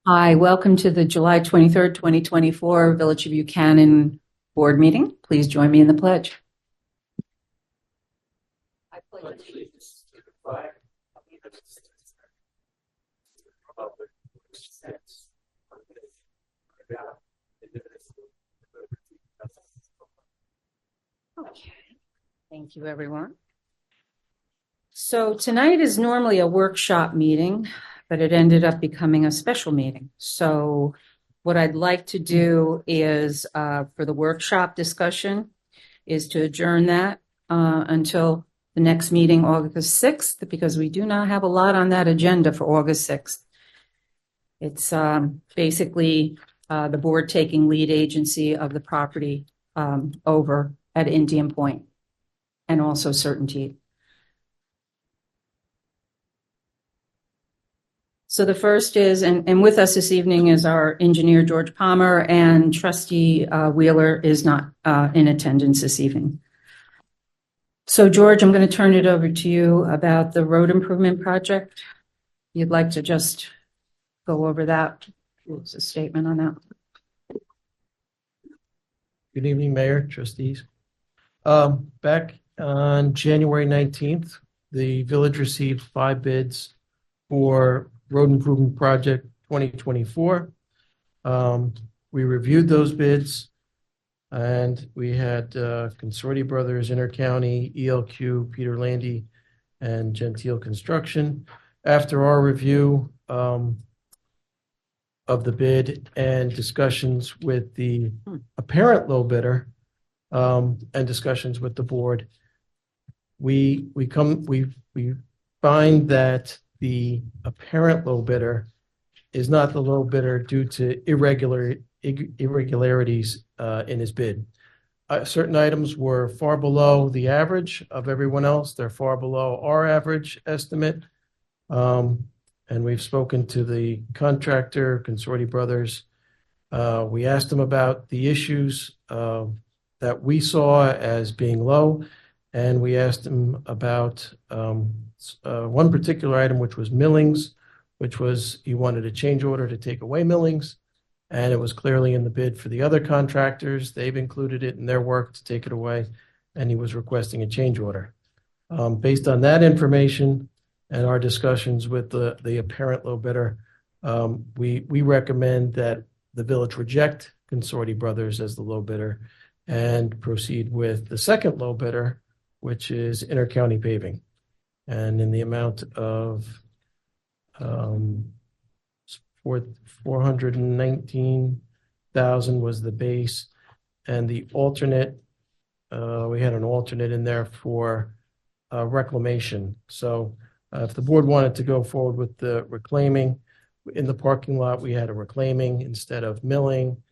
Hi, welcome to the July 23rd, 2024 Village of Buchanan Board Meeting. Please join me in the pledge. I pledge allegiance to the flag of the United States of America, republic which stands one nation, under God, indivisible, with liberty and justice for all. Okay, thank you, everyone. So tonight is normally a workshop meeting, but it ended up becoming a special meeting. So what I'd like to do is, for the workshop discussion, is to adjourn that until the next meeting, August 6th, because we do not have a lot on that agenda for August 6th. It's basically the board taking lead agency of the property over at Indian Point, and also Certainty. So the first is, and with us this evening is our engineer, George Palmer, and trustee Wheeler is not in attendance this evening. So George, I'm going to turn it over to you about the road improvement project. You'd like to just go over that? What's a statement on that? Good evening, Mayor, trustees. Back on January 19th, the village received 5 bids for Road Improvement Project 2024. We reviewed those bids, and we had Consorti Brothers, Intercounty, ELQ, Peter Landy, and Gentile Construction. After our review of the bid and discussions with the apparent low bidder and discussions with the board, we find that the apparent low bidder is not the low bidder due to irregularities in his bid. Certain items were far below the average of everyone else. They're far below our average estimate. And we've spoken to the contractor, Consorti Brothers. We asked them about the issues that we saw as being low, and we asked them about one particular item, which was millings, which was he wanted a change order to take away millings, and it was clearly in the bid for the other contractors. They've included it in their work to take it away, and he was requesting a change order. Based on that information and our discussions with the apparent low bidder, we recommend that the village reject Consorti Brothers as the low bidder and proceed with the second low bidder, which is Intercounty Paving. And in the amount of $419,000 was the base, and the alternate, we had an alternate in there for reclamation. So if the board wanted to go forward with the reclaiming in the parking lot, we had a reclaiming instead of milling.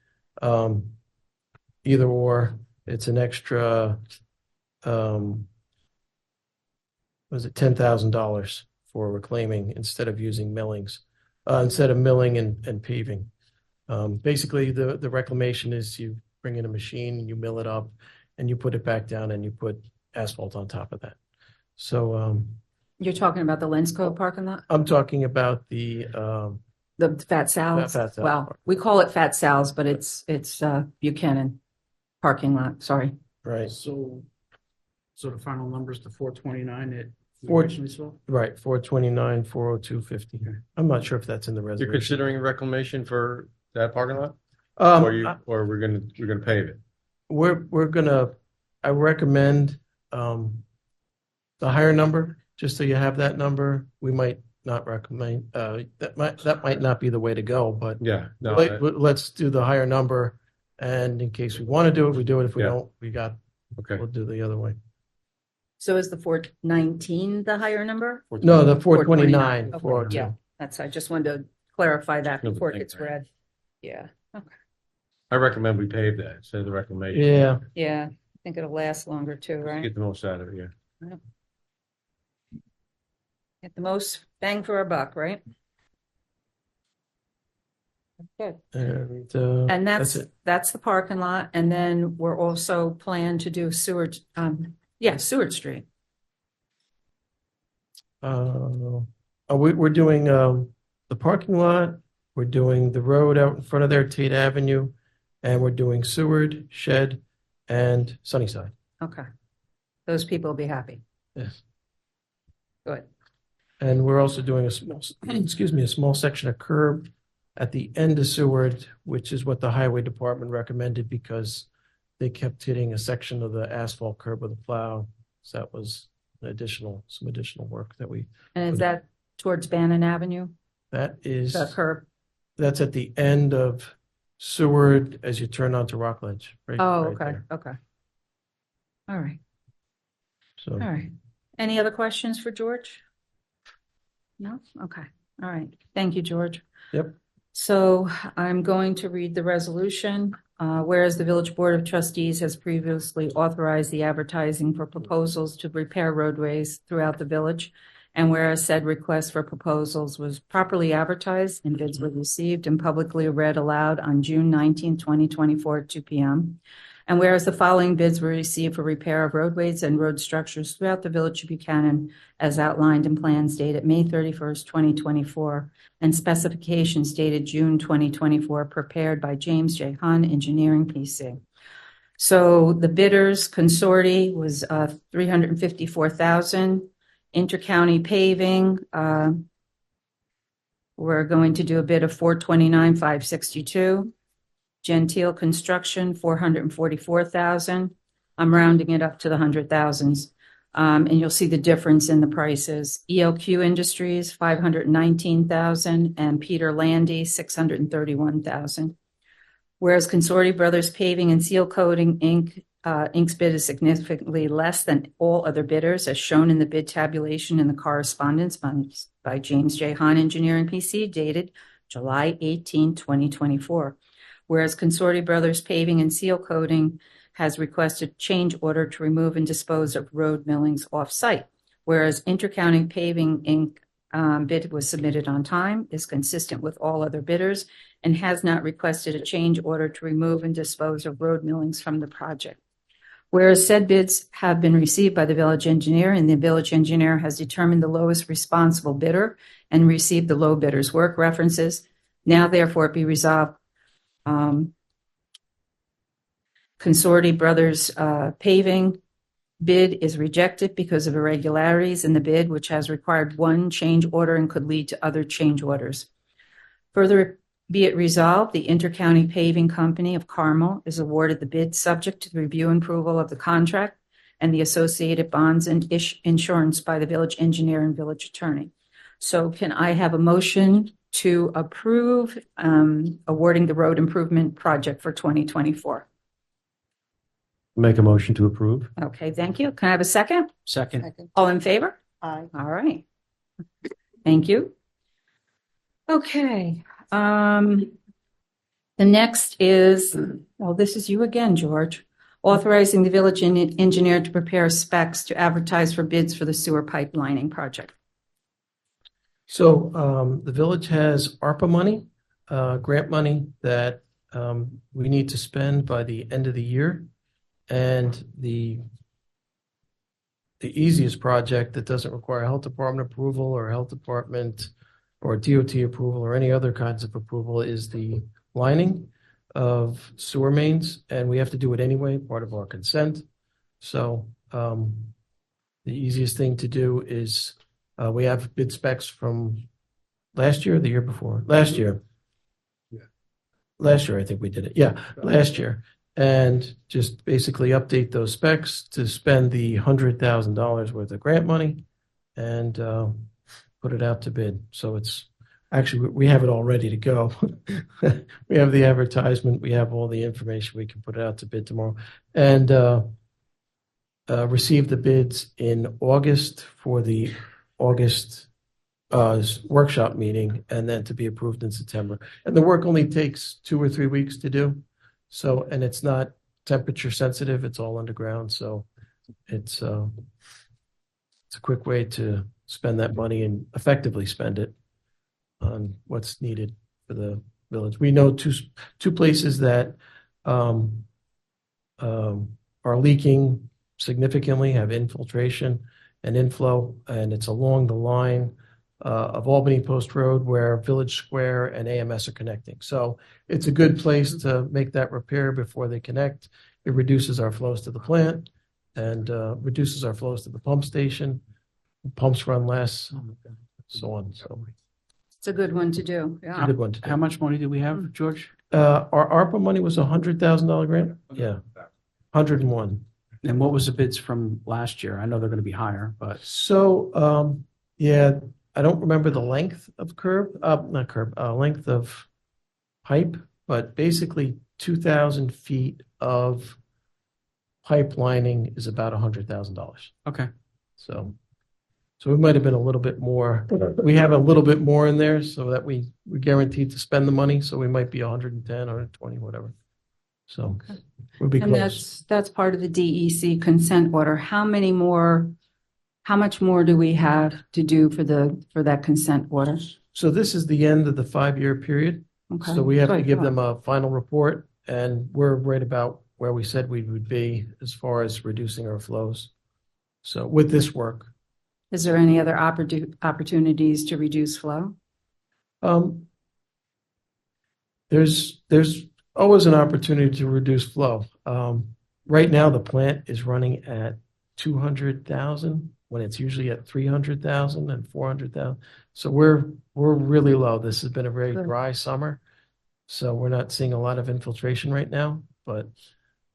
Either or, it's an extra was it $10,000 for reclaiming instead of using millings, instead of milling and paving. Basically, the reclamation is you bring in a machine and you mill it up and you put it back down and you put asphalt on top of that. So You're talking about the Lensco parking lot? I'm talking about the Fat Sal's? Fat Sal's. Well, we call it Fat Sal's, but it's Buchanan parking lot. Sorry. Right. So the final numbers to 429 at right, 429, 402.50. I'm not sure if that's in the resolution. You're considering reclamation for that parking lot, or we're gonna pave it. We're gonna. I recommend the higher number, just so you have that number. We might not recommend that might not be the way to go, but Yeah, no, let's do the higher number, and in case we want to do it, we do it. If we don't, okay. We'll do the other way. So is the 419 the higher number? No, the 429. Okay, yeah, I just wanted to clarify that No, before it thank gets you. read. Yeah. Okay. I recommend we pave that instead of the reclamation. Yeah. Yeah, I think it'll last longer too, right? Get the most out of it. Yeah. Get the most bang for our buck, right? Good. And that's it. that's the parking lot, and then we're also planning to do Seward Street. We're doing the parking lot, we're doing the road out in front of there, Tate Avenue, and we're doing Seward, Shed, and Sunnyside. Okay. Those people will be happy. Yes. Good. And we're also doing a small, excuse me, a small section of curb at the end of Seward, which is what the highway department recommended because they kept hitting a section of the asphalt curb with a plow. So that was some additional work that we. And is that towards Bannon Avenue, That is, the curb? that's at the end of Seward as you turn onto Rockledge. Right, Oh, right okay, there. okay. All right, So, all right. Any other questions for George? No? Okay, all right. Thank you, George. Yep. So I'm going to read the resolution. Whereas the Village Board of Trustees has previously authorized the advertising for proposals to repair roadways throughout the village, and whereas said request for proposals was properly advertised and bids were received and publicly read aloud on June 19, 2024 at 2 p.m. And whereas the following bids were received for repair of roadways and road structures throughout the Village of Buchanan as outlined in plans dated May 31st, 2024, and specifications dated June 2024, prepared by James J. Hahn Engineering, PC. So the bidders, Consorti was $354,000. Intercounty paving, we're going to do a bid of $429,562. Gentile Construction, $444,000. I'm rounding it up to the hundred thousands. And you'll see the difference in the prices. ELQ Industries, $519,000, and Peter Landy, $631,000. Whereas Consorti Brothers Paving and Seal Coating, Inc.'s bid is significantly less than all other bidders, as shown in the bid tabulation in the correspondence by James J. Hahn Engineering, PC, dated July 18, 2024. Whereas Consorti Brothers Paving and Seal Coating has requested change order to remove and dispose of road millings off-site. Whereas Intercounty Paving, Inc. Bid was submitted on time, is consistent with all other bidders, and has not requested a change order to remove and dispose of road millings from the project. Whereas said bids have been received by the village engineer, and the village engineer has determined the lowest responsible bidder and received the low bidder's work references, now therefore be resolved. Consorti Brothers Paving bid is rejected because of irregularities in the bid, which has required one change order and could lead to other change orders. Further be it resolved, the Intercounty Paving Company of Carmel is awarded the bid subject to the review and approval of the contract and the associated bonds and insurance by the village engineer and village attorney. So can I have a motion to approve awarding the road improvement project for 2024? Make a motion to approve. Okay, thank you. Can I have a second? Second. All in favor? Aye. All right. Thank you. Okay. The next is, well, this is you again, George. Authorizing the village engineer to prepare specs to advertise for bids for the sewer pipelining project. So the village has ARPA money, grant money that we need to spend by the end of the year. And the easiest project that doesn't require health department approval or health department or DOT approval or any other kinds of approval is the lining of sewer mains. And we have to do it anyway, part of our consent. So the easiest thing to do is we have bid specs from last year or the year before? Last year. Yeah. Last year, I think we did it. Yeah, last year. And just basically update those specs to spend the $100,000 worth of grant money and put it out to bid. So it's actually, we have it all ready to go. We have the advertisement. We have all the information. We can put it out to bid tomorrow. And receive the bids in August for the August workshop meeting, and then to be approved in September. And the work only takes 2 or 3 weeks to do. So, and it's not temperature sensitive, it's all underground. So it's a quick way to spend that money and effectively spend it on what's needed for the village. We know two places that are leaking significantly, have infiltration and inflow, and it's along the line of Albany Post Road where Village Square and AMS are connecting. So it's a good place to make that repair before they connect. It reduces our flows to the plant and reduces our flows to the pump station. Pumps run less, so on. So It's a good one to do. it's a Yeah. good one to do. How much money do we have, George? Our ARPA money was $100,000 grant. Yeah, 101. And what was the bids from last year? I know they're going to be higher, but So, yeah, I don't remember the length of length of pipe, but basically 2,000 feet of pipe lining is about $100,000. okay. So we might have been a little bit more. We have a little bit more in there so that we're guaranteed to spend the money. So we might be 110, 120, whatever. So we'll be And close. that's part of the DEC consent order. How much more do we have to do for that consent order? So this is the end of the 5-year period. Okay. So we have to Good. give them a final report, and we're right about where we said we would be as far as reducing our flows. So with this work, Is there any other opportunities to reduce flow? there's always an opportunity to reduce flow. Right now, the plant is running at 200,000 when it's usually at 300,000 and 400,000. So we're really low. This has been a very Good. dry summer, so we're not seeing a lot of infiltration right now. But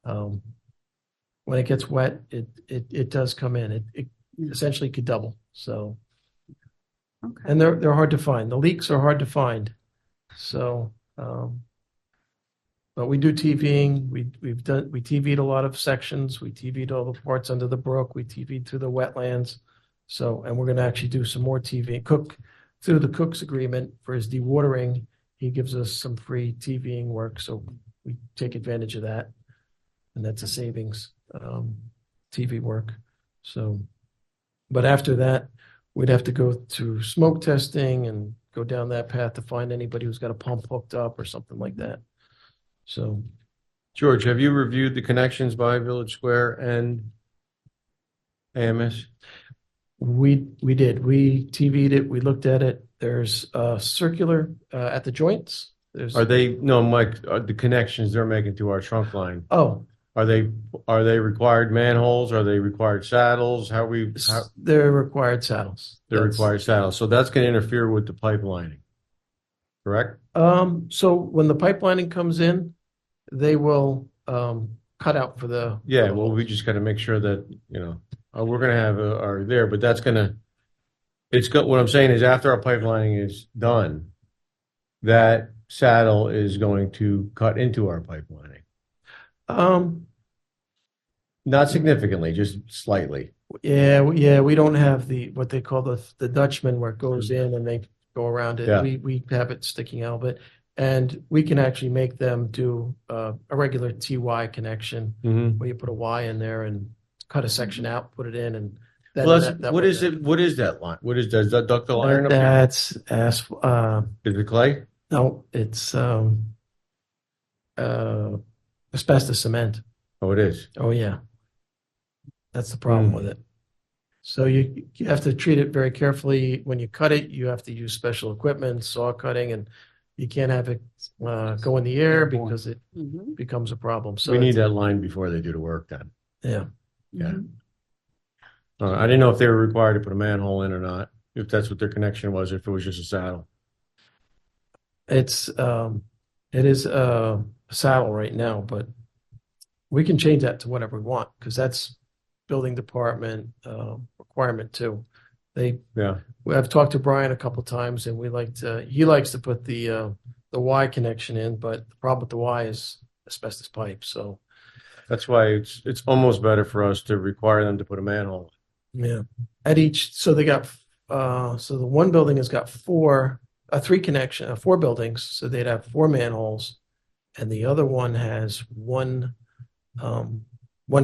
when it gets wet, it does come in. It essentially could double. So, Okay. and they're hard to find. The leaks are hard to find. So, but we do TVing. We TV'd a lot of sections. We TV'd all the parts under the brook. We TV'd through the wetlands. So, and we're going to actually do some more TV. Cook through the Cook's agreement for his dewatering. He gives us some free TVing work, so we take advantage of that, and that's a savings. TV work. So, but after that, we'd have to go through smoke testing and go down that path to find anybody who's got a pump hooked up or something like that. So, George, have you reviewed the connections by Village Square and AMS? we did. We TV'd it. We looked at it. There's circular at the joints. There's Mike, the connections they're making to our trunk line, oh, are they required manholes? Are they required saddles? they're required saddles. They're That's- required saddles. So that's going to interfere with the pipelining, correct? So when the pipelining comes in, they will cut out for the Yeah, well, we just got to make sure that, we're going to have our there, but what I'm saying is after our pipelining is done, that saddle is going to cut into our pipelining. Not significantly, just slightly. Yeah, we don't have what they call the Dutchman where it goes in and they go around it. Yeah. We have it sticking out, but and we can actually make them do a regular TY connection Mm-hmm. where you put a Y in there and cut a section out, put it in, and that, Well, that what is works. it? What is that line? What is that ductile iron up there? That's Is it clay? no, it's asbestos cement. Oh, it is. Oh yeah, that's the problem with it. So you have to treat it very carefully. When you cut it, you have to use special equipment, saw cutting, and you can't have it go in the air because it Mhm. becomes a problem. So We need it's- that line before they do the work then. Yeah. Yeah. Mhm. I didn't know if they were required to put a manhole in or not, if that's what their connection was, if it was just a saddle. It is a saddle right now, but we can change that to whatever we want because that's building department requirement too. Yeah. I've talked to Brian a couple times, and he likes to put the Y connection in, but the problem with the Y is asbestos pipe. So That's why it's almost better for us to require them to put a manhole. yeah, so they got so the one building has got four buildings, so they'd have 4 manholes, and the other one has one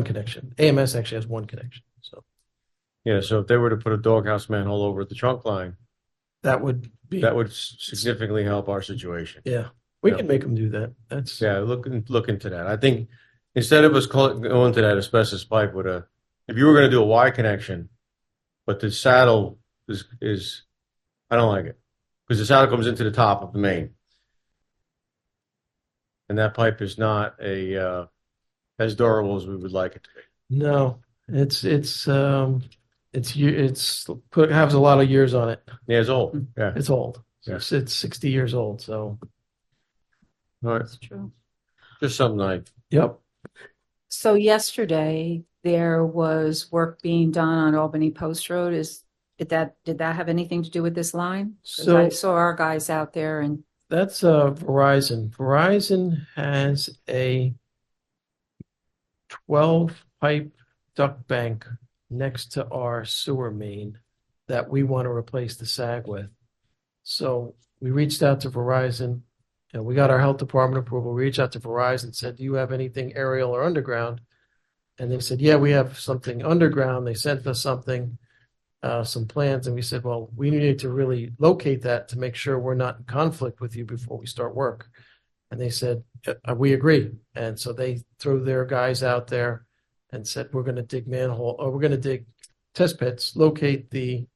connection. AMS actually has 1 connection, so Yeah, so if they were to put a doghouse manhole over at the trunk line, that would significantly help our situation. yeah. We Yeah. can make them do that. That's Yeah, look into that. I think instead of us going to that asbestos pipe if you were going to do a Y connection, but the saddle is I don't like it because the saddle comes into the top of the main. And that pipe is not as durable as we would like it to be. No, has a lot of years on it. Yeah, it's old. Yeah. It's old. Yeah. It's 60 years old. So, All right. That's true. Just something like, yep. So yesterday, there was work being done on Albany Post Road. Did that have anything to do with this line? 'Cause I So saw our guys out there and, that's Verizon. Verizon has a 12 pipe duct bank next to our sewer main that we want to replace the sag with. So we reached out to Verizon and we got our health department approval. We reached out to Verizon, said, do you have anything aerial or underground? And they said, yeah, we have something underground. They sent us something, some plans. And we said, well, we need to really locate that to make sure we're not in conflict with you before we start work. And they said, we agree. And so they threw their guys out there and said, we're going to dig we're going to dig test pits, locate the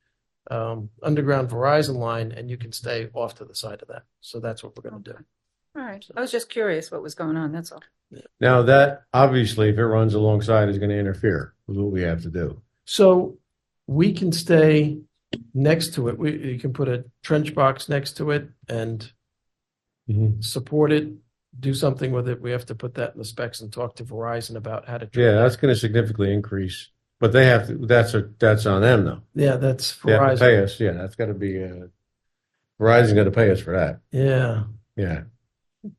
underground Verizon line, and you can stay off to the side of that. So that's what we're going to do. all right. I was just curious what was going on. That's all. now that obviously, if it runs alongside, is going to interfere with what we have to do. So we can stay next to it. You can put a trench box next to it and support it, do something with it. We have to put that in the specs and talk to Verizon about how to. Yeah, that's going to significantly increase, but they have to. That's on them though. Yeah, that's They have to Verizon. pay us. Yeah, that's got to be. Verizon's going to pay us for that. Yeah, Yeah.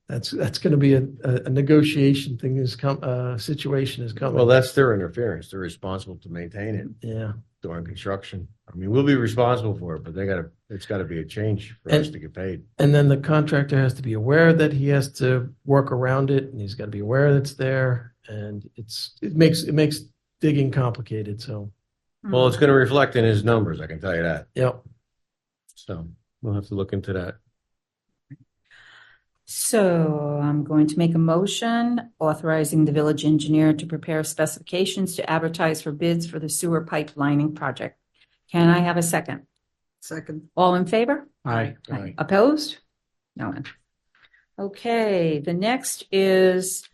that's going to be a negotiation thing. Situation is coming. Well, that's their interference. They're responsible to maintain it Yeah. during construction. I mean, we'll be responsible for it, but it's got to be a change for us to get paid. And then the contractor has to be aware that he has to work around it, and he's got to be aware that it's there, and it makes digging complicated. So, Well, it's going to reflect in his numbers. I can tell you that. yep. So we'll have to look into that. So I'm going to make a motion authorizing the village engineer to prepare specifications to advertise for bids for the sewer pipe lining project. Can I have a second? Second. All in favor? Aye. Aye. Opposed? No one. Okay, the next is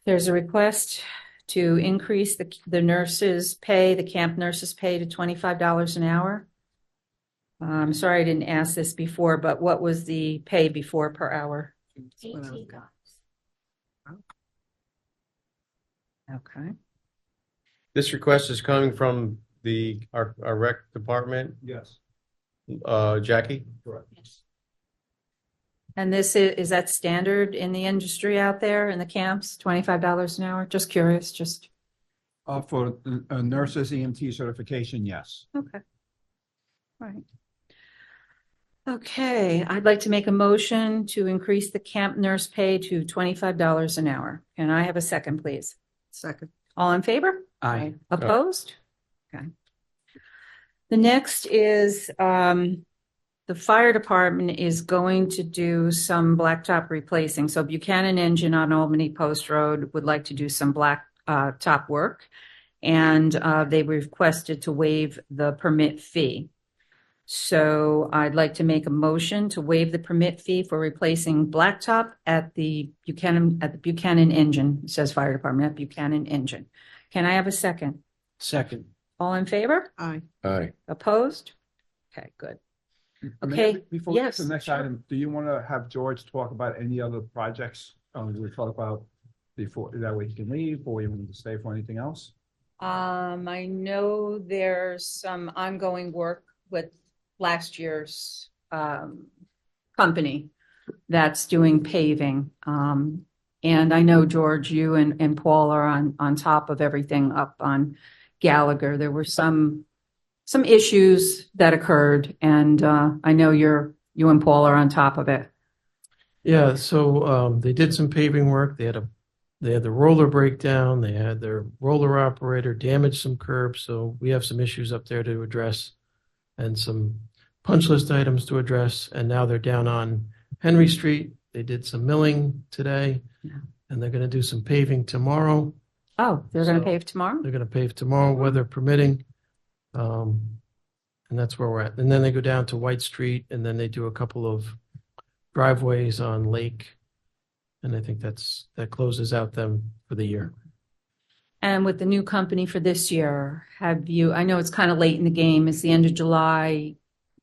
there's a request to increase the nurses' pay, the camp nurses' pay to $25 an hour. I'm sorry I didn't ask this before, but what was the pay before per hour? $18. Okay. This request is coming from our rec department, Yes, Jackie. correct. And this is that standard in the industry out there in the camps, $25 an hour? Just curious, just, For nurses EMT certification, yes. okay. All right. Okay, I'd like to make a motion to increase the camp nurse pay to $25 an hour. Can I have a second, please? Second. All in favor? Aye. Opposed? Okay. The next is the fire department is going to do some blacktop replacing. So Buchanan Engine on Albany Post Road would like to do some top work. And they requested to waive the permit fee. So I'd like to make a motion to waive the permit fee for replacing blacktop at the Buchanan Engine. It says fire department at Buchanan Engine. Can I have a second? Second. All in favor? Aye. Aye. Opposed? Okay, good. Okay, Before we get yes, to the next sure. item, do you want to have George talk about any other projects we talk about before, that way he can leave, or you want him to stay for anything else? I know there's some ongoing work with last year's company that's doing paving. And I know, George, you and Paul are on top of everything up on Gallagher. There were some issues that occurred, and I know you and Paul are on top of it. Yeah, so they did some paving work. They had the roller breakdown. They had their roller operator damage some curbs. So we have some issues up there to address and some punch list items to address. And now they're down on Henry Street. They did some milling today, and they're going to do some paving tomorrow. Oh, they're going to So- pave tomorrow? They're going to pave tomorrow, weather permitting. And that's where we're at. And then they go down to White Street, and then they do a couple of driveways on Lake. And I think that closes out them for the year. And with the new company for this year, I know it's kind of late in the game, it's the end of July,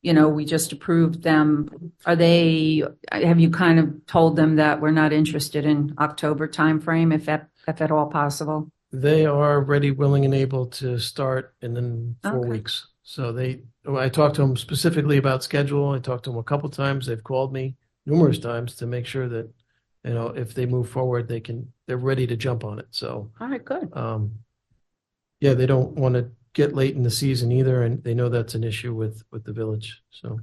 we just approved them. Have you kind of told them that we're not interested in October timeframe, if at all possible? They are ready, willing, and able to start in 4 Okay. weeks. So I talked to them specifically about schedule. I talked to them a couple times. They've called me numerous times to make sure that, if they move forward, they're ready to jump on it. So, All right, good. yeah, they don't want to get late in the season either, and they know that's an issue with the village. So, All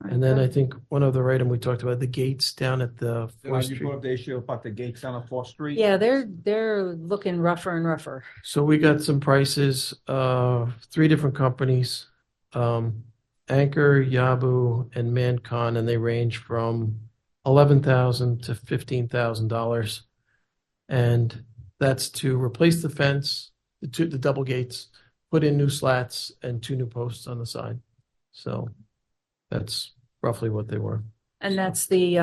right, and then good. I think one other item we talked about, the gates down at the You 4th Street. brought up the issue about the gates down on 4th Street? Yeah, they're looking rougher and rougher. So we got some prices, 3 different companies, Anchor, Yabu, and Mancon, and they range from $11,000 to $15,000. And that's to replace the fence, the double gates, put in new slats, and 2 new posts on the side. So that's roughly what they were. And that's the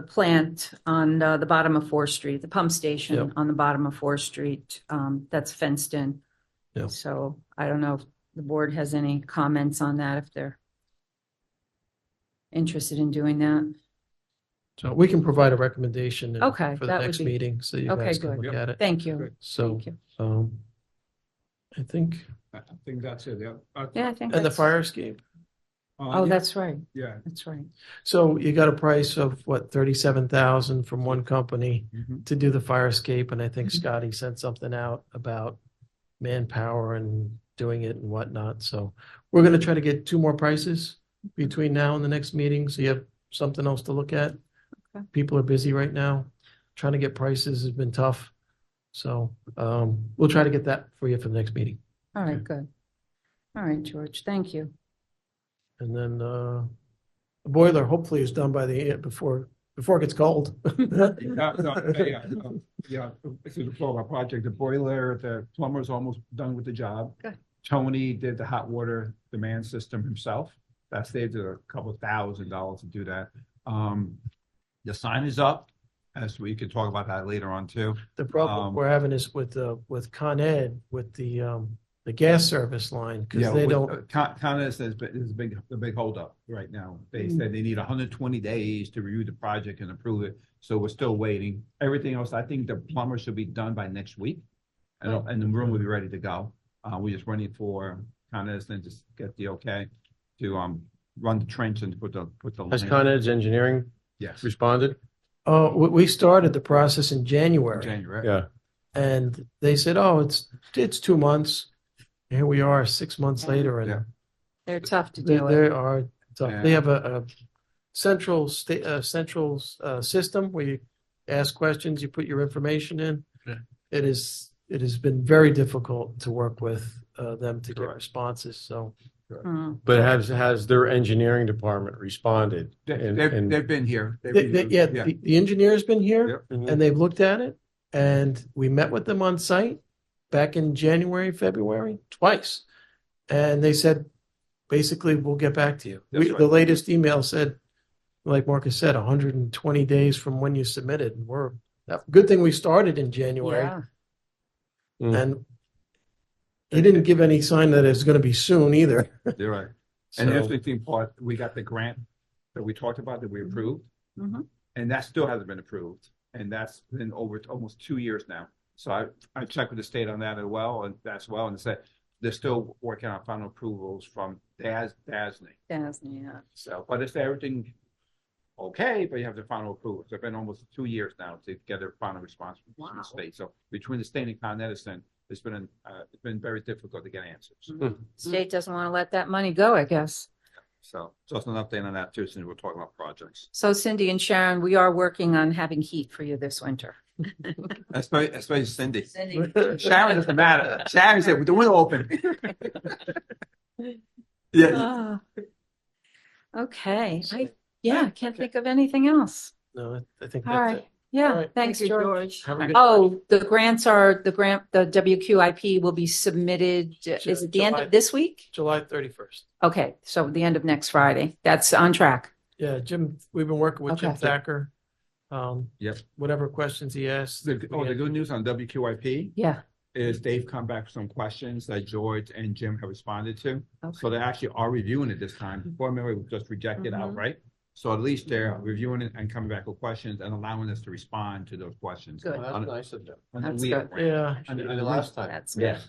plant on the bottom of 4th Street, the pump station Yep. on the bottom of 4th Street, that's fenced in. Yep. So I don't know if the board has any comments on that, if they're interested in doing that. So we can provide a recommendation Okay, for the that would next be- meeting, so you Okay, guys can good. look at it. Thank you. Good. So, Thank you. I think, I think that's it. Yeah. Yeah, I think and the that's. fire escape. Oh, Yeah, that's right. Yeah. That's right. So you got a price of what, 37,000 from one company Mhm. to do the fire escape, and I think Mhm. Scotty sent something out about manpower and doing it and whatnot. So we're going to try to get 2 more prices between now and the next meeting, so you have something else to look at. Okay. People are busy right now. Trying to get prices has been tough. So we'll try to get that for you for the next meeting. All right, good. All right, George, thank you. And then the boiler hopefully is done by before it gets cold. Yeah. This is for our project, the boiler, the plumber's almost done with the job. Good. Tony did the hot water demand system himself. That saved a couple $1,000s to do that. The sign is up, as we could talk about that later on too. The problem we're having is with Con Ed, with the gas service line, because they don't. Con Ed says is the big holdup right now. They said they need 120 days to review the project and approve it. So we're still waiting. Everything else, I think the plumber should be done by next week. And the room will be ready to go. We're just running for Con Ed and just get the okay to run the trench and put the Has line. Con Ed's engineering Yes. responded? We started the process in January, January. Yeah. and they said, "Oh, it's 2 months." Here we are, 6 months later, and Yeah. They're tough to they, deal they with. are tough. Yeah. They have a central system where you ask questions, you put your information in. Yeah. It has been very difficult to work with them to get Right. responses. So Hmm. But has their engineering department responded? They've been here. the engineer's been here. Yep. Mhm. And they've looked at it, and we met with them on site back in January, February, twice. And they said, basically, we'll get back to you. That's right. The latest email said, like Marcus said, 120 days from when you submitted. And good thing we started in January. Yeah, And he didn't give any sign that it's going to be soon either. You're right. So, And the interesting part, we got the grant that we talked about that we approved, Mhm. and that still hasn't been approved. And that's been over almost 2 years now. So I checked with the state on that as well, and they said they're still working on final approvals from DASNY. yeah. So, but it's everything okay, but you have the final approvals. It's been almost 2 years now to get a final response from Wow. the state. So between the state and Con Edison, it's been very difficult to get answers. State doesn't want to let that money go, I guess. So just an update on that too, since we're talking about projects. So Cindy and Sharon, we are working on having heat for you this winter. Especially Cindy. Cindy. Sharon doesn't matter. Sharon said with the window open. Yeah. Okay, I can't think of anything else. no, I think All that's right. it. All Yeah, right. thanks, Thank you, George. Have a good. Oh, the WQIP will be submitted, is it the end July. of this week? July 31st. Okay, so the end of next Friday. That's on track. Yeah, Jim, we've been working with Jim Okay. Thacker. Yep. Whatever questions he asks. The good news on WQIP Yeah. is they've come back with some questions that George and Jim have responded to. Okay. So they actually are reviewing it this time. Before, remember, we just rejected Mhm. outright. So at least they're reviewing it and coming back with questions and allowing us to respond to those questions. Good. On- nice of them. on the That's lead good. grant. Yeah, And- Did and it last time. That's Yeah.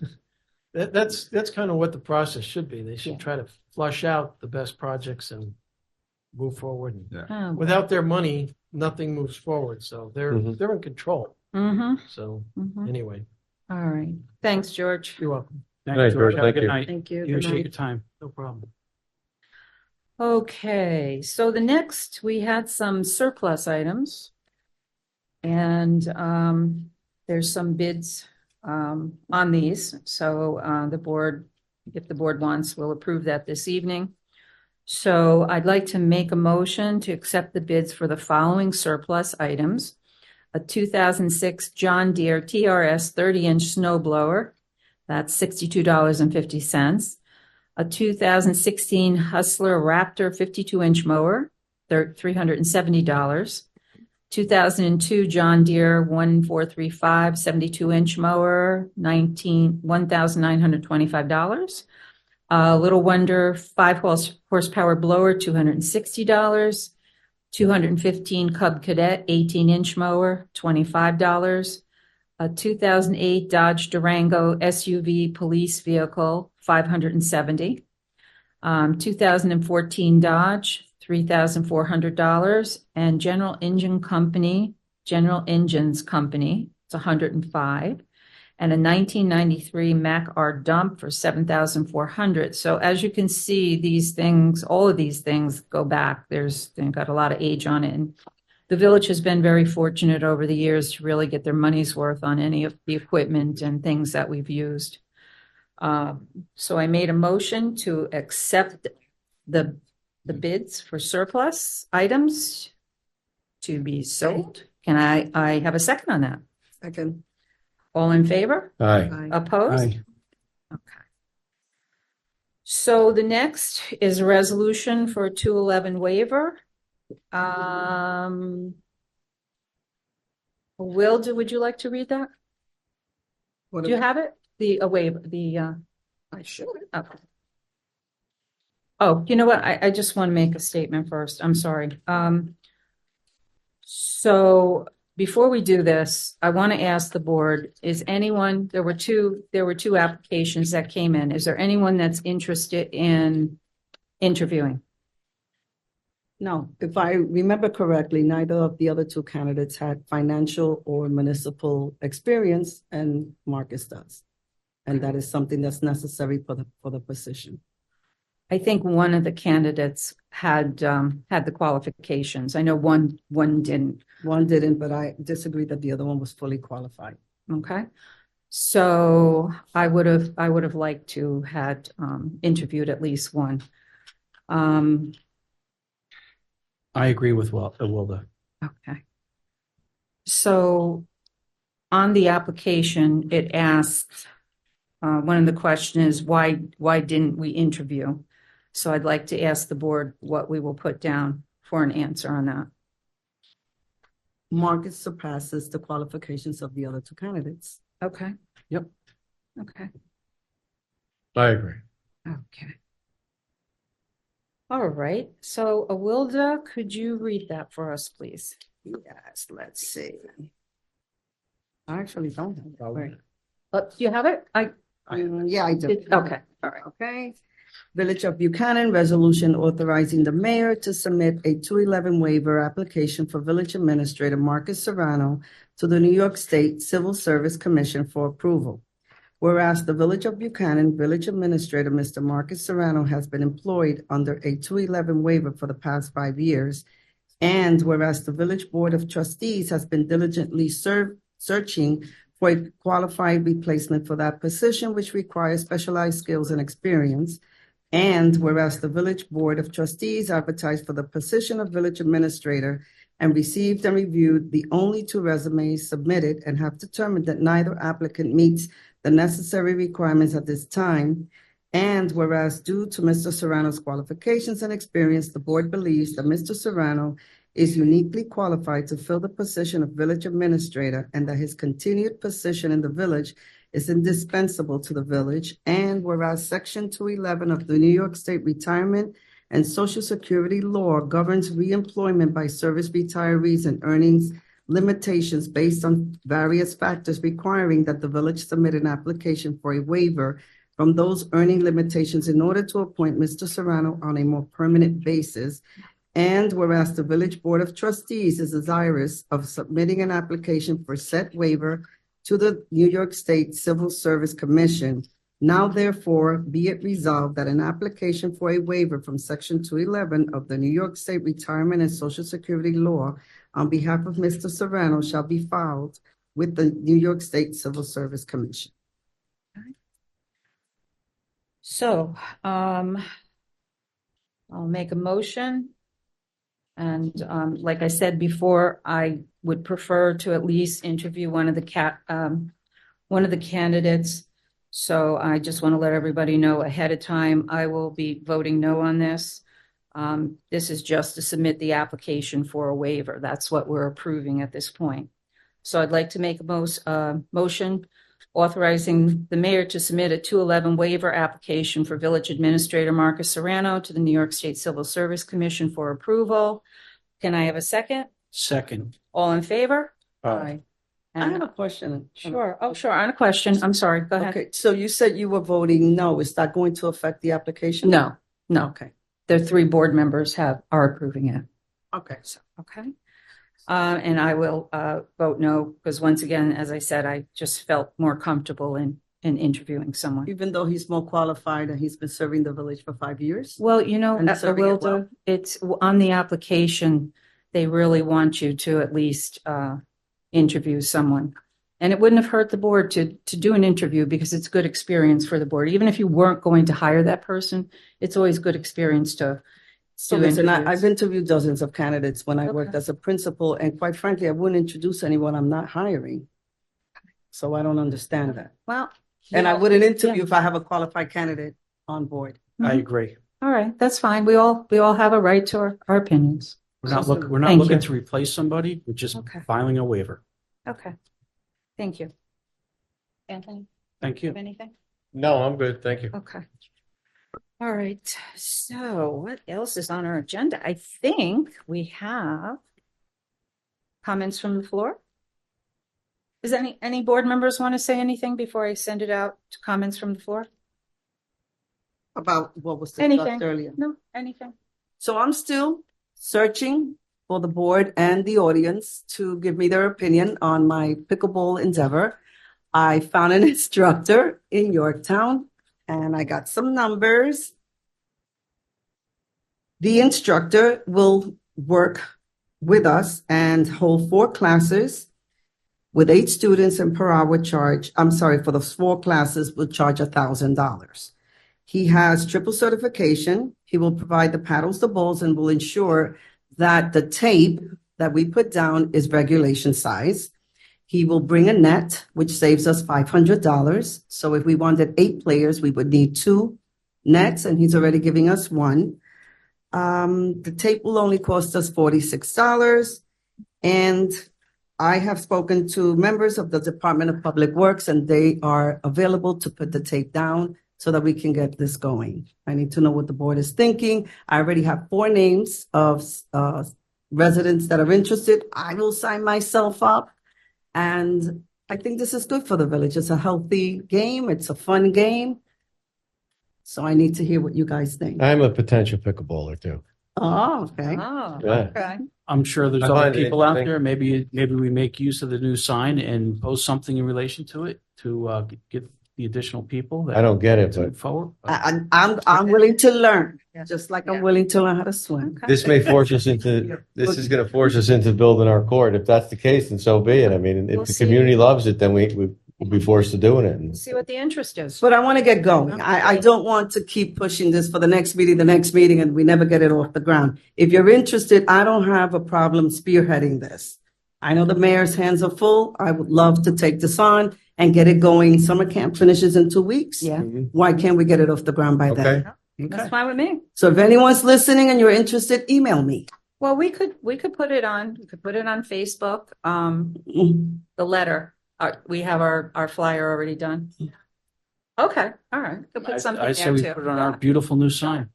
good. that's kind of what the process should be. They should try to flush out the best projects and move forward. Oh, Without their money, nothing moves forward. So Mhm. they're in control. Mm-hmm, So mm-hmm. anyway, All right. Thanks, George. you're welcome. Thank Night, you, George. George. Have a Thank good you. night. Thank you. Good Appreciate night. your time. No problem. Okay, so the next, we had some surplus items. And there's some bids on these. So the board, if the board wants, will approve that this evening. So I'd like to make a motion to accept the bids for the following surplus items. A 2006 John Deere TRS 30-inch snow blower, that's $62.50. A 2016 Hustler Raptor 52-inch mower, $370. 2002 John Deere 1435 72-inch mower, $1,925. Little Wonder 5 horsepower blower, $260. 215 Cub Cadet 18-inch mower, $25. A 2008 Dodge Durango SUV police vehicle, $570. 2014 Dodge, $3,400. And General Engines Company, it's $105. And a 1993 Mac R dump for $7,400. So as you can see, these things, all of these things go back. They've got a lot of age on it. And the village has been very fortunate over the years to really get their money's worth on any of the equipment and things that we've used. So I made a motion to accept the bids for surplus items to be sold. Can I have a second on that? Second. All in favor? Aye. Aye. Opposed? Aye. Okay. So the next is a resolution for a 211 waiver. Would you like to read that? What Do you have it? A waiver, I should. okay. Oh, you know what? I just want to make a statement first. I'm sorry. So before we do this, I want to ask the board, there were two applications that came in. Is there anyone that's interested in interviewing? No, if I remember correctly, neither of the other two candidates had financial or municipal experience, and Marcus does. And that is something that's necessary for the position. I think one of the candidates had the qualifications. I know one didn't. One didn't, but I disagree that the other one was fully qualified. Okay. So I would have liked to had interviewed at least one. I agree with Wilda. Okay. So on the application, it asks, one of the questions is why didn't we interview? So I'd like to ask the board what we will put down for an answer on that. Marcus surpasses the qualifications of the other two candidates. Okay. Yep. Okay. I agree. Okay. All right. So Awilda, could you read that for us, please? Yes, let's see. I actually don't have it. Wait. Do you have it? Yeah, I do. Okay. All right. Okay. Village of Buchanan, resolution authorizing the mayor to submit a 211 waiver application for village administrator Marcus Serrano to the New York State Civil Service Commission for approval. Whereas the Village of Buchanan Village Administrator, Mr. Marcus Serrano, has been employed under a 211 waiver for the past 5 years. And whereas the Village Board of Trustees has been diligently searching for a qualified replacement for that position, which requires specialized skills and experience. And whereas the Village Board of Trustees advertised for the position of Village Administrator and received and reviewed the only 2 resumes submitted and have determined that neither applicant meets the necessary requirements at this time. And whereas due to Mr. Serrano's qualifications and experience, the board believes that Mr. Serrano is uniquely qualified to fill the position of village administrator and that his continued position in the village is indispensable to the village. And whereas Section 211 of the New York State Retirement and Social Security law governs reemployment by service retirees and earnings limitations based on various factors requiring that the village submit an application for a waiver from those earning limitations in order to appoint Mr. Serrano on a more permanent basis. And whereas the Village Board of Trustees is desirous of submitting an application for said waiver to the New York State Civil Service Commission, now therefore be it resolved that an application for a waiver from Section 211 of the New York State Retirement and Social Security law on behalf of Mr. Serrano shall be filed with the New York State Civil Service Commission. So, I'll make a motion. And, like I said before, I would prefer to at least interview one of the candidates. So I just want to let everybody know ahead of time, I will be voting no on this. This is just to submit the application for a waiver. That's what we're approving at this point. So I'd like to make a motion authorizing the mayor to submit a 211 waiver application for Village Administrator Marcus Serrano to the New York State Civil Service Commission for approval. Can I have a second? Second. All in favor? Aye. I have a question. Sure. Oh, sure. On a question. I'm sorry. Go ahead. Okay, so you said you were voting no. Is that going to affect the application? No. Okay. The 3 board members are approving it. Okay. So, okay. And I will vote no, because once again, as I said, I just felt more comfortable in interviewing someone. Even though he's more qualified and he's been serving the village for 5 years? Well, you know, And serving it well? it's on the application, they really want you to at least interview someone. And it wouldn't have hurt the board to do an interview because it's good experience for the board. Even if you weren't going to hire that person, it's always good experience to So do listen, interviews. I've interviewed dozens of candidates when I worked as a principal, and quite frankly, I wouldn't introduce anyone I'm not hiring. So I don't understand that. Well, And I yeah. wouldn't interview if I have a qualified candidate on board. I agree. All right, that's fine. We all have a right to our opinions. We're not Thank looking you. to replace somebody. We're just Okay. filing a waiver. Okay. Thank you. Anthony, Thank you you. have anything? No, I'm good. Thank you. Okay. All right. So what else is on our agenda? I think we have comments from the floor. Does any board members want to say anything before I send it out to comments from the floor? About what was discussed Anything? earlier. No, anything? So I'm still searching for the board and the audience to give me their opinion on my pickleball endeavor. I found an instructor in Yorktown and I got some numbers. The instructor will work with us and hold 4 classes with 8 students and per hour charge. I'm sorry, for those 4 classes, we'll charge $1,000. He has triple certification. He will provide the paddles, the balls, and will ensure that the tape that we put down is regulation size. He will bring a net, which saves us $500. So if we wanted 8 players, we would need 2 nets, and he's already giving us 1. The tape will only cost us $46. And I have spoken to members of the Department of Public Works, and they are available to put the tape down so that we can get this going. I need to know what the board is thinking. I already have 4 names of residents that are interested. I will sign myself up. And I think this is good for the village. It's a healthy game. It's a fun game. So I need to hear what you guys think. I'm a potential pickleballer too. Oh, okay. Oh, Yeah. okay. I'm sure there's I other find it people out interesting. there. Maybe we make use of the new sign and post something in relation to it to get the additional people that I don't get it, to but move forward. I'm willing to learn, just like Yeah. I'm willing to learn how to swim. Okay. this may force us into, this is going to force us into building our court. If that's the case, then so be it. I mean, if We'll the see. community loves it, then we we'll be forced to doing it. And See what the interest is. But I want to get going. I don't want to keep pushing this for the next meeting, and we never get it off the ground. If you're interested, I don't have a problem spearheading this. I know the mayor's hands are full. I would love to take this on and get it going. Summer camp finishes in 2 weeks. Yeah, Why can't we get it off the ground by then? Okay. that's fine with me. So if anyone's listening and you're interested, email me. Well, we could put it on, Facebook, the letter. We have our flyer already done. Okay, all right. Could put something I there say we too. put it on our beautiful new sign.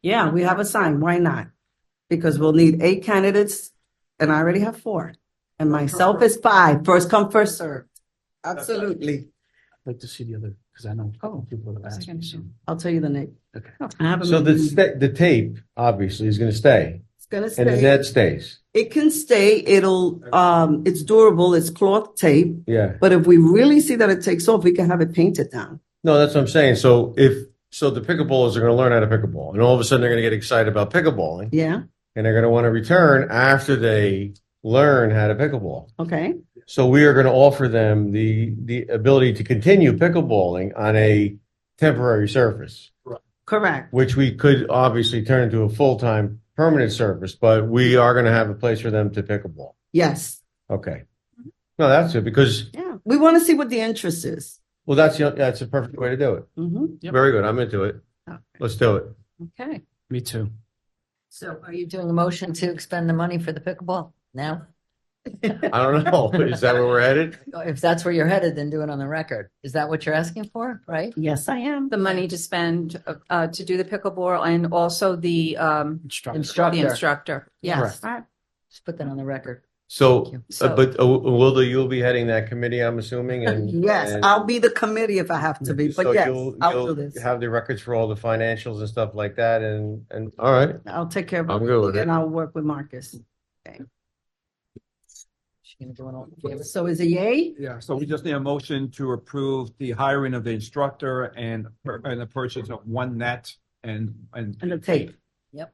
Yeah, we have a sign. Why not? Because we'll need 8 candidates, and I already have 4. And myself is 5. First come, first served. Absolutely. I'd like to see the other, because I know people that have asked me. So. I'll tell you the name. Okay. I have a So meeting. the tape obviously is going to stay, It's gonna and the stay. net stays. It can stay. It's durable. It's cloth tape. Yeah. But if we really see that it takes off, we can have it painted down. No, that's what I'm saying. So the pickleballers are going to learn how to pickleball, and all of a sudden they're going to get excited about pickleballing, Yeah. and they're going to want to return after they learn how to pickleball. Okay. So we are going to offer them the ability to continue pickleballing on a temporary surface, Correct. which we could obviously turn into a full-time permanent surface, but we are going to have a place for them to pickleball. Yes. Okay. No, that's it, because, Yeah. We want to see what the interest is. well, that's a perfect way to do it. Mhm. Yep. Very good. I'm into it. Okay. Let's do it. Okay. Me too. So are you doing a motion to expend the money for the pickleball now? I don't know. Is that where we're headed? If that's where you're headed, then do it on the record. Is that what you're asking for, right? Yes, I am. The money to spend to do the pickleball and also the Instructor. instructor. Yes. Correct. All right. Just put that on the record. So, Thank you. So- but you'll be heading that committee, I'm assuming, and Yes, and- I'll be the committee if I have to be, so but yes, you'll I'll do this. have the records for all the financials and stuff like that, and all right, I'll take care of I'm good with it it. and I'll work with Marcus. She's gonna do it all in favor. So is it yay? Yeah, so we just need a motion to approve the hiring of the instructor and the purchase of 1 net and. And the tape? Yep.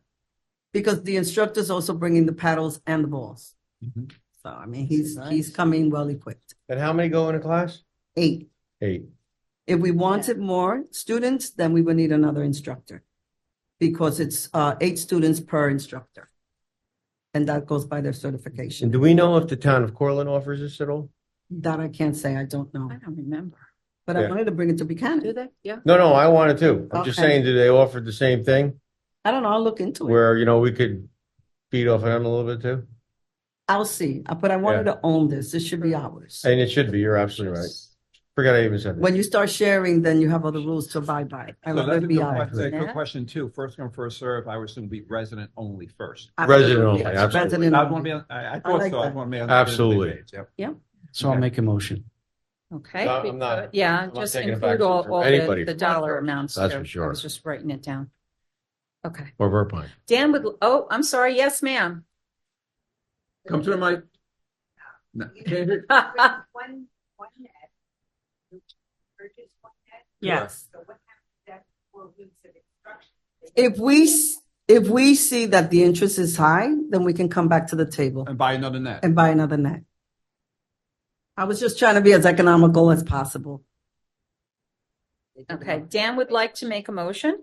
Because the instructor's also bringing the paddles and the balls. Mhm. So, I mean, he's Nice. coming well equipped. And how many go into class? 8. 8. If we wanted more students, then we would need another instructor. Because it's 8 students per instructor. And that goes by their And certification. do we know if the town of Cortland offers this at all? That I can't say, I don't know. I don't remember. But I Yeah. wanted to bring it to Do Buchanan. they? Yeah. No, I wanted to. I'm just Okay. saying, do they offer the same thing I don't know, I'll look into it. where, we could feed off of them a little bit too? I'll see, but I wanted to own this. This should be ours. And it should be. You're absolutely right. Forgot I even said that. When you start sharing, then you have other rules to abide by. I So love that's it a be good ours. question, a good Yeah. question too. First come, first serve. I would assume be resident only first. Resident only, Yes, absolutely. resident I want to only. be, I I thought like so. I that. want to be on. Absolutely. Yep. So I'll make a motion. Okay. No, I'm not- Yeah, I'm not just taking it back include all from anybody. the dollar amounts. That's too. for sure. I was just writing it down. Okay. Or Verpine. Dan would, oh, I'm sorry. Yes, ma'am. Come to the mic. No. Yes. If we see that the interest is high, then we can come back to the table And buy another net. and buy another net. I was just trying to be as economical as possible. Okay, Dan would like to make a motion.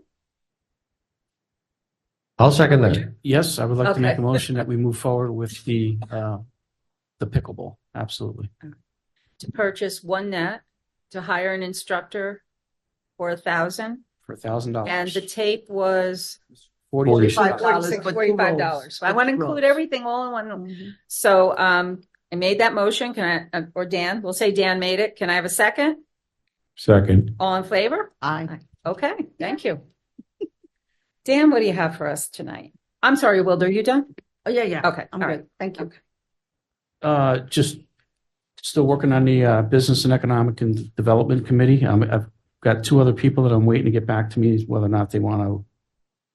I'll second that. Yes, I would like to make Okay. a motion that we move forward with the pickleball. Absolutely. To purchase 1 net, to hire an instructor for 1,000, For $1,000. and the tape was $46. $45 for 2 $45. rolls. So I want to include everything all in one. So I made that motion. Can I, or Dan? We'll say Dan made it. Can I have a second? Second. All in favor? Aye. Okay, thank you. Dan, what do you have for us tonight? I'm sorry, Wilder, are you done? Oh, yeah. Okay, I'm all good. right. Thank you. Just still working on the Business and Economic and Development Committee. I've got 2 other people that I'm waiting to get back to me whether or not they want to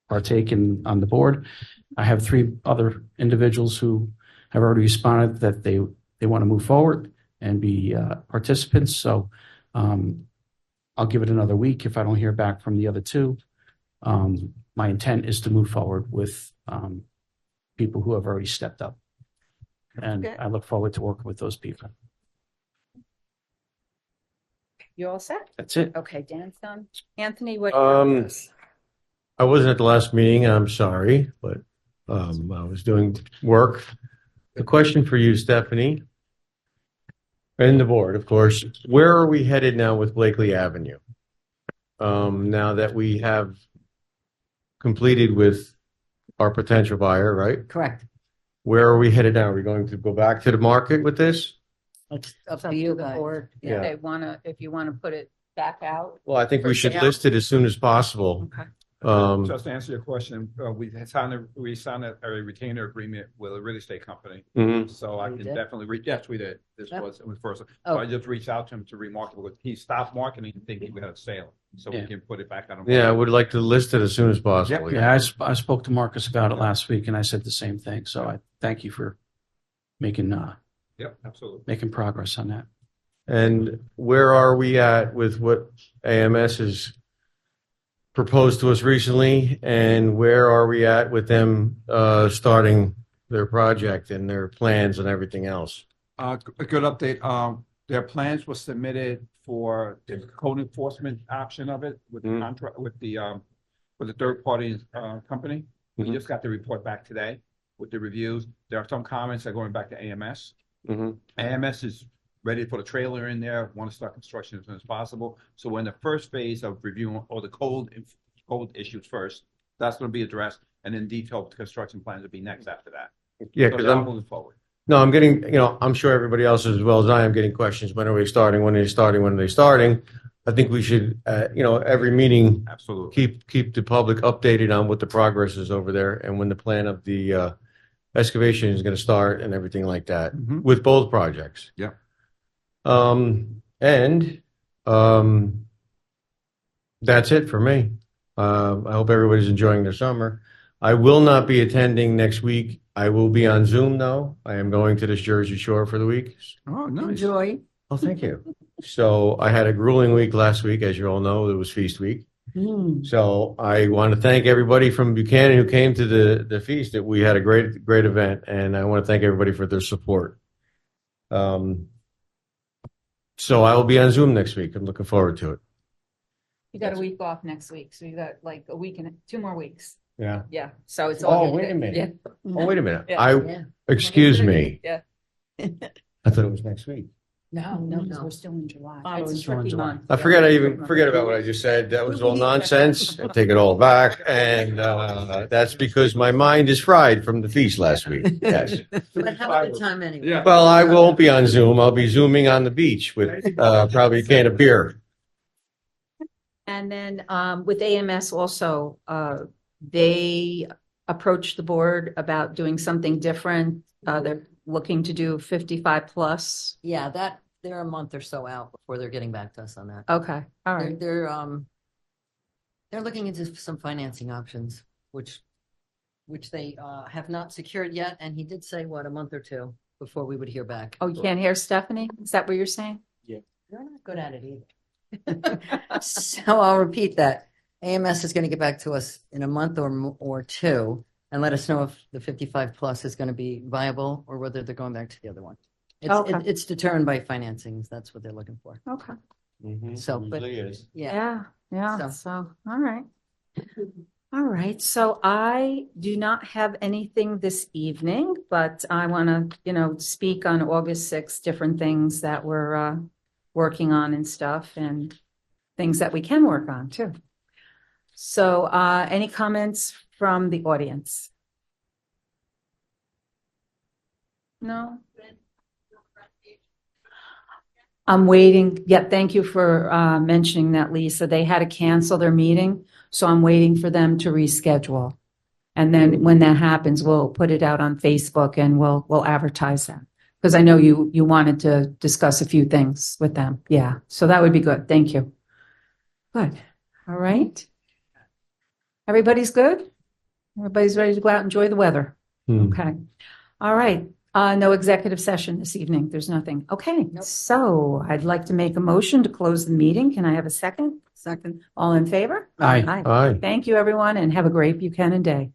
partake on the board. I have 3 other individuals who have already responded that they want to move forward and be participants. So I'll give it another week if I don't hear back from the other 2. My intent is to move forward with people who have already stepped up. And Okay. I look forward to working with those people. You all set? That's it. Okay, Dan's done. Anthony, what? I wasn't at the last meeting, I'm sorry, but I was doing work. The question for you, Stephanie, and the board, of course, where are we headed now with Blakely Avenue? Now that we have completed with our potential buyer, right? Correct. Where are we headed now? Are we going to go back to the market with this? It's up It's up to you to the guys. board. Yeah. If they wanna, if you wanna put it back out. Well, I think we For should sale. list it as soon as possible. Okay. Just to answer your question, we signed a retainer agreement with a real estate company. Mhm. So I You can did? definitely reach, yes, we did. This Yep. was first. So Oh. I just reached out to him to remarket it. He stopped marketing thinking we had a sale, so we Yeah. can put it back on. Yeah, I would like to list it as soon as possible. Yeah, I spoke to Marcus about it last week and I said the same thing. So I thank you for making, Yep, absolutely. making progress on that. And where are we at with what AMS has proposed to us recently? And where are we at with them starting their project and their plans and everything else? A good update. Their plans were submitted for the code enforcement option of it with the Mhm. contract, with the third party, company. We Mhm. just got the report back today with the reviews. There are some comments that are going back to AMS. Mhm. AMS is ready for the trailer in there, want to start construction as soon as possible. So we're in the first phase of reviewing all the code issues first. That's going to be addressed, and then detailed construction plans will be next after that. Yeah, So because now I'm moving forward. no, I'm getting, I'm sure everybody else as well as I am getting questions. When are we starting? When are they starting? When are they starting? I think we should, every meeting Absolutely. keep the public updated on what the progress is over there and when the plan of the excavation is going to start and everything like that Mhm. with both projects. Yeah. And that's it for me. I hope everybody's enjoying their summer. I will not be attending next week. I will be on Zoom though. I am going to this Jersey Shore for the week. Oh, nice. Enjoy. Oh, thank you. So I had a grueling week last week, as you all know. It was feast week. So I want to thank everybody from Buchanan who came to the feast. That we had a great event, and I want to thank everybody for their support. So I will be on Zoom next week. I'm looking forward to it. You got a week off next week, so you got like a week and 2 more weeks. Yeah. Yeah, so it's all. Oh, wait a minute. Yeah. Oh, wait a minute. Yeah. Yeah. Excuse me. Yeah. I thought it was next week. No, because we're still in July. Oh, It's we're a still in tricky July. month. I forget about what I just said. That was all nonsense. I take it all back. And that's because my mind is fried from the feast last week. Yes. But have a good time anyway. Yeah. Well, I won't be on Zoom. I'll be Zooming on the beach with probably a can of beer. And then with AMS also, they approached the board about doing something different. They're looking to do 55 plus. Yeah, they're a month or so out before they're getting back to us on that. Okay, all right. They're looking into some financing options, which they have not secured yet. And he did say, a month or two before we would hear back. Oh, you can't hear Stephanie? Is that what you're saying? They're not good at it either. So I'll repeat that. AMS is going to get back to us in a month or two and let us know if the 55 plus is going to be viable or whether they're going back to the other one. Okay. It's determined by financings. That's what they're looking for. Okay. So, but Yeah, So- so, all right. All right, so I do not have anything this evening, but I want to, speak on August 6th, different things that we're working on and stuff and things that we can work on too. So any comments from the audience? No? I'm waiting. Yeah, thank you for mentioning that, Lisa. They had to cancel their meeting, so I'm waiting for them to reschedule. And then when that happens, we'll put it out on Facebook and we'll advertise that. Because I know you wanted to discuss a few things with them. Yeah, so that would be good. Thank you. Good. All right. Everybody's good? Everybody's ready to go out and enjoy the weather? Okay. All right. No executive session this evening. There's nothing. Okay. Nope. So I'd like to make a motion to close the meeting. Can I have a second? Second. All in favor? Aye. Aye. Thank you, everyone, and have a great Buchanan day.